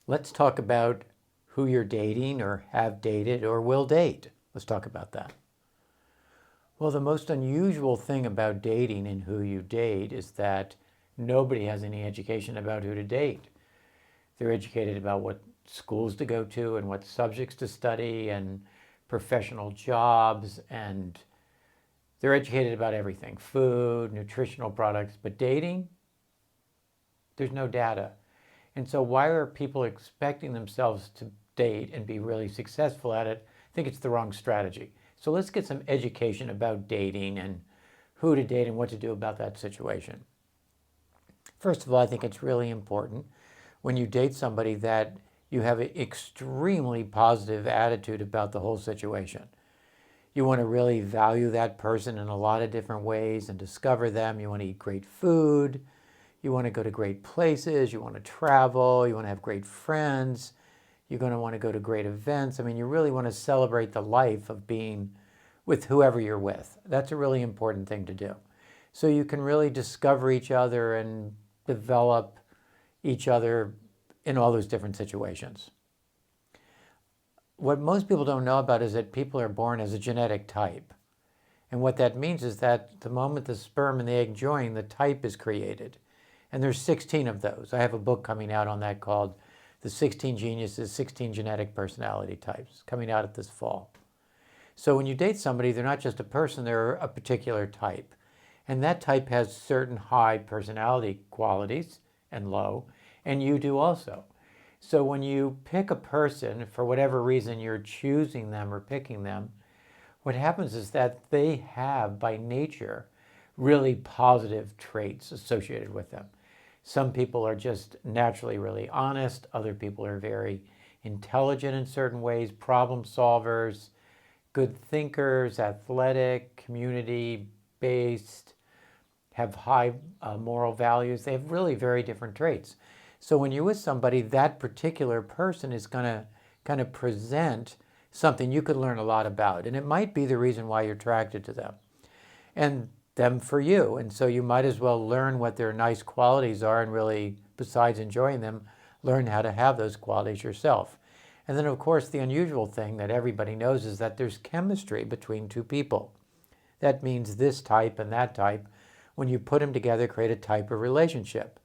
Let's talk about who you're dating or have dated or will date. Let's talk about that. Well, the most unusual thing about dating and who you date is that nobody has any education about who to date. They're educated about what schools to go to and what subjects to study and professional jobs, and they're educated about everything, food, nutritional products, but dating, there's no data. And so why are people expecting themselves to date and be really successful at it? I think it's the wrong strategy. So let's get some education about dating and who to date and what to do about that situation. First of all, I think it's really important when you date somebody that you have an extremely positive attitude about the whole situation. You want to really value that person in a lot of different ways and discover them. You want to eat great food. You want to go to great places. You want to travel. You want to have great friends. You're going to want to go to great events. I mean, you really want to celebrate the life of being with whoever you're with. That's a really important thing to do. So you can really discover each other and develop each other in all those different situations. What most people don't know about is that people are born as a genetic type. And what that means is that the moment the sperm and the egg join, the type is created. And there's 16 of those. I have a book coming out on that called The 16 Geniuses, 16 Genetic Personality Types, coming out this fall. So when you date somebody, they're not just a person, they're a particular type. And that type has certain high personality qualities and low, and you do also. So when you pick a person, for whatever reason you're choosing them or picking them, what happens is that they have, by nature, really positive traits associated with them. Some people are just naturally really honest. Other people are very intelligent in certain ways, problem solvers, good thinkers, athletic, community-based, have high moral values. They have really very different traits. So when you're with somebody, that particular person is going to kind of present something you could learn a lot about. And it might be the reason why you're attracted to them and them for you. And so you might as well learn what their nice qualities are and really, besides enjoying them, learn how to have those qualities yourself. And then, of course, the unusual thing that everybody knows is that there's chemistry between two people. That means this type and that type, when you put them together, create a type of relationship.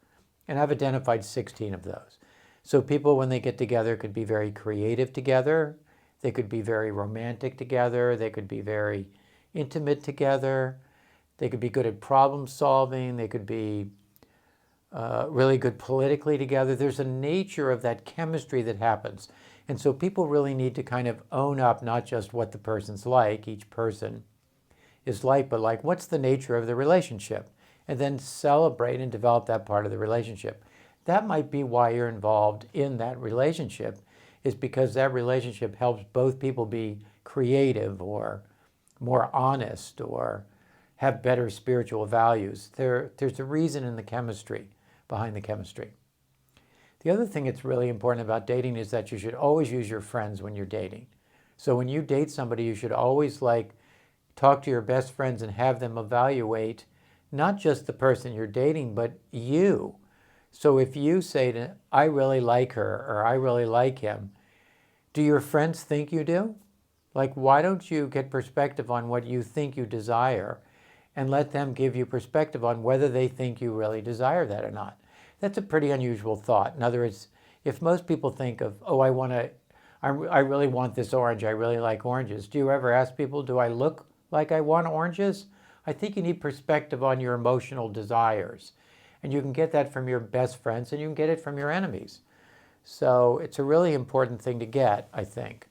And I've identified 16 of those. So people, when they get together, could be very creative together. They could be very romantic together. They could be very intimate together. They could be good at problem solving. They could be really good politically together. There's a nature of that chemistry that happens. And so people really need to kind of own up not just what the person's like, each person is like, but like what's the nature of the relationship? And then celebrate and develop that part of the relationship. That might be why you're involved in that relationship, is because that relationship helps both people be creative or more honest or have better spiritual values. There's a reason in the chemistry, behind the chemistry. The other thing that's really important about dating is that you should always use your friends when you're dating. So when you date somebody, you should always talk to your best friends and have them evaluate not just the person you're dating, but you. So if you say, I really like her or I really like him, do your friends think you do? Why don't you get perspective on what you think you desire and let them give you perspective on whether they think you really desire that or not? That's a pretty unusual thought. In other words, if most people think of, oh, I really want this orange, I really like oranges. Do you ever ask people, do I look like I want oranges? I think you need perspective on your emotional desires. And you can get that from your best friends and you can get it from your enemies. So it's a really important thing to get, I think.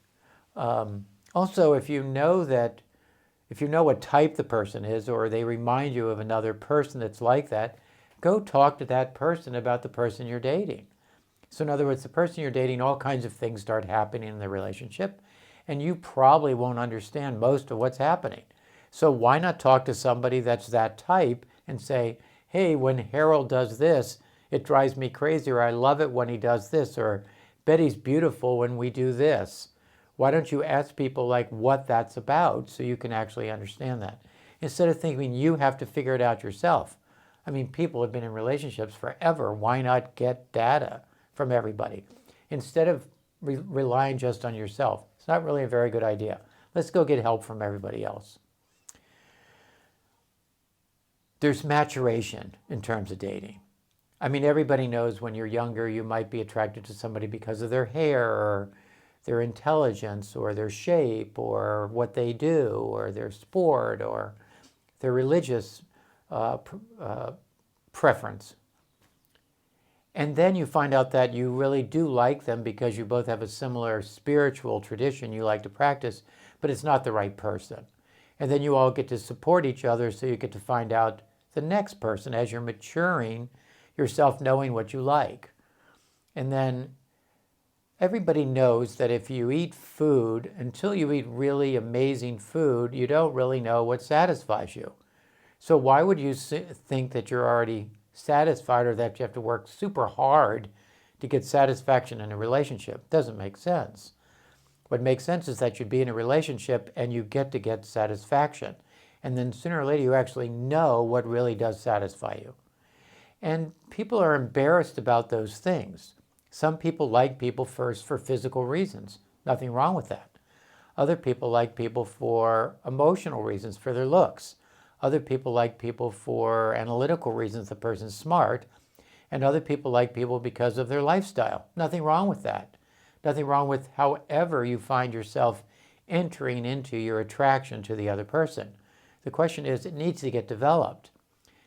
Also, if you know what type the person is or they remind you of another person that's like that, go talk to that person about the person you're dating. So in other words, the person you're dating, all kinds of things start happening in the relationship, and you probably won't understand most of what's happening. So why not talk to somebody that's that type and say, hey, when Harold does this, it drives me crazy, or I love it when he does this, or Betty's beautiful when we do this. Why don't you ask people what that's about so you can actually understand that? Instead of thinking you have to figure it out yourself. I mean, people have been in relationships forever. Why not get data from everybody? instead of relying just on yourself. It's not really a very good idea. Let's go get help from everybody else. There's maturation in terms of dating. I mean, everybody knows when you're younger, you might be attracted to somebody because of their hair or their intelligence or their shape or what they do or their sport or their religious preference. And then you find out that you really do like them because you both have a similar spiritual tradition you like to practice, but it's not the right person. And then you all get to support each other, so you get to find out the next person as you're maturing yourself, knowing what you like. And then everybody knows that if you eat food, until you eat really amazing food, you don't really know what satisfies you. So why would you think that you're already satisfied or that you have to work super hard to get satisfaction in a relationship? Doesn't make sense. What makes sense is that you'd be in a relationship and you get satisfaction. And then sooner or later you actually know what really does satisfy you. And people are embarrassed about those things. Some people like people first for physical reasons. Nothing wrong with that. Other people like people for emotional reasons, for their looks. Other people like people for analytical reasons, the person's smart. And other people like people because of their lifestyle. Nothing wrong with that. Nothing wrong with however you find yourself entering into your attraction to the other person. The question is, it needs to get developed.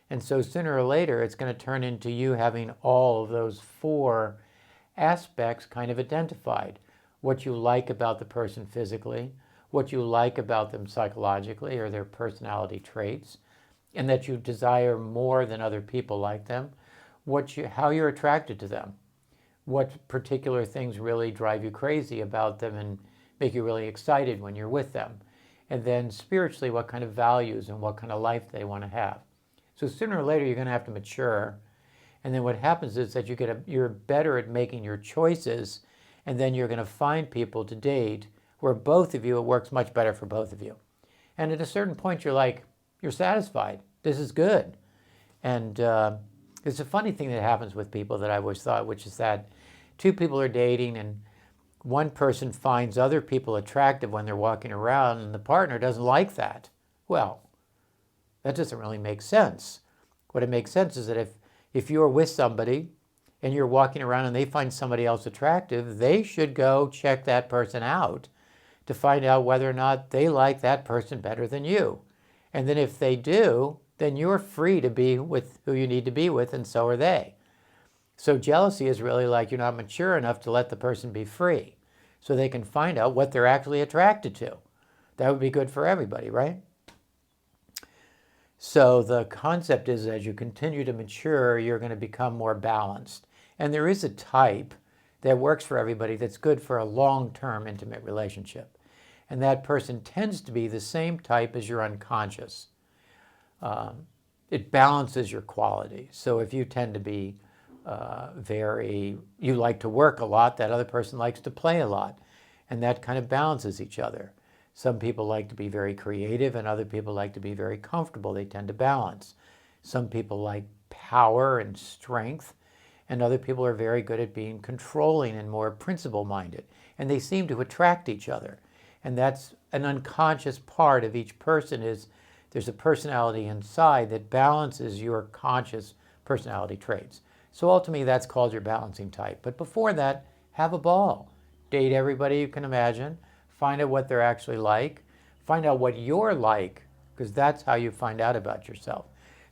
And so sooner or later, it's going to turn into you having all of those 4 aspects kind of identified. What you like about the person physically, what you like about them psychologically or their personality traits, and that you desire more than other people like them, how you're attracted to them, what particular things really drive you crazy about them and make you really excited when you're with them, and then spiritually what kind of values and what kind of life they want to have. So sooner or later you're going to have to mature, and then what happens is that you're better at making your choices, and then you're going to find people to date where both of you, it works much better for both of you. And at a certain point you're satisfied. This is good. And it's a funny thing that happens with people that I always thought, which is that 2 people are dating and one person finds other people attractive when they're walking around and the partner doesn't like that. Well, that doesn't really make sense. What it makes sense is that if you're with somebody and you're walking around and they find somebody else attractive, they should go check that person out to find out whether or not they like that person better than you. And then if they do, then you're free to be with who you need to be with, and so are they. So jealousy is really like you're not mature enough to let the person be free so they can find out what they're actually attracted to. That would be good for everybody, right? So the concept is as you continue to mature, you're going to become more balanced. And there is a type that works for everybody that's good for a long-term intimate relationship. And that person tends to be the same type as your unconscious. It balances your quality. So if you tend to be you like to work a lot, that other person likes to play a lot. And that kind of balances each other. Some people like to be very creative and other people like to be very comfortable. They tend to balance. Some people like power and strength, and other people are very good at being controlling and more principle-minded. And they seem to attract each other. And that's an unconscious part of each person is there's a personality inside that balances your conscious personality traits. So ultimately that's called your balancing type. But before that, have a ball. Date everybody you can imagine. Find out what they're actually like. Find out what you're like, because that's how you find out about yourself.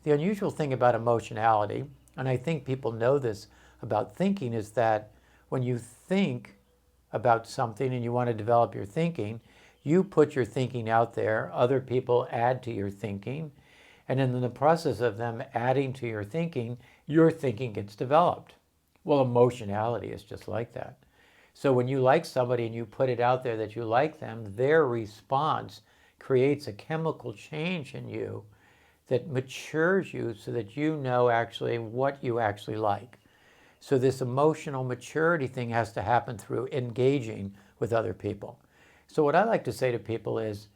The unusual thing about emotionality, and I think people know this about thinking, is that when you think about something and you want to develop your thinking, you put your thinking out there, other people add to your thinking, and in the process of them adding to your thinking gets developed. Well, emotionality is just like that. So when you like somebody and you put it out there that you like them, their response creates a chemical change in you that matures you so that you know actually what you actually like. So this emotional maturity thing has to happen through engaging with other people. So what I like to say to people is,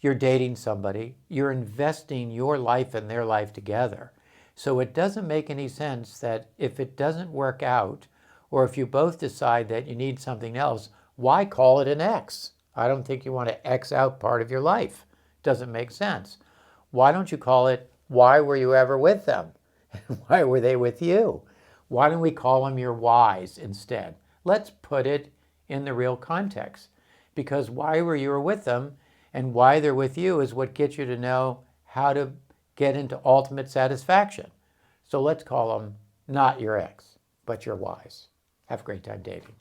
you're dating somebody, you're investing your life and their life together. So it doesn't make any sense that if it doesn't work out, Or if you both decide that you need something else, why call it an X? I don't think you want to X out part of your life. Doesn't make sense. Why don't you call it, why were you ever with them? Why were they with you? Why don't we call them your whys instead? Let's put it in the real context. Because why were you with them and why they're with you is what gets you to know how to get into ultimate satisfaction. So let's call them not your ex, but your whys. Have a great time dating.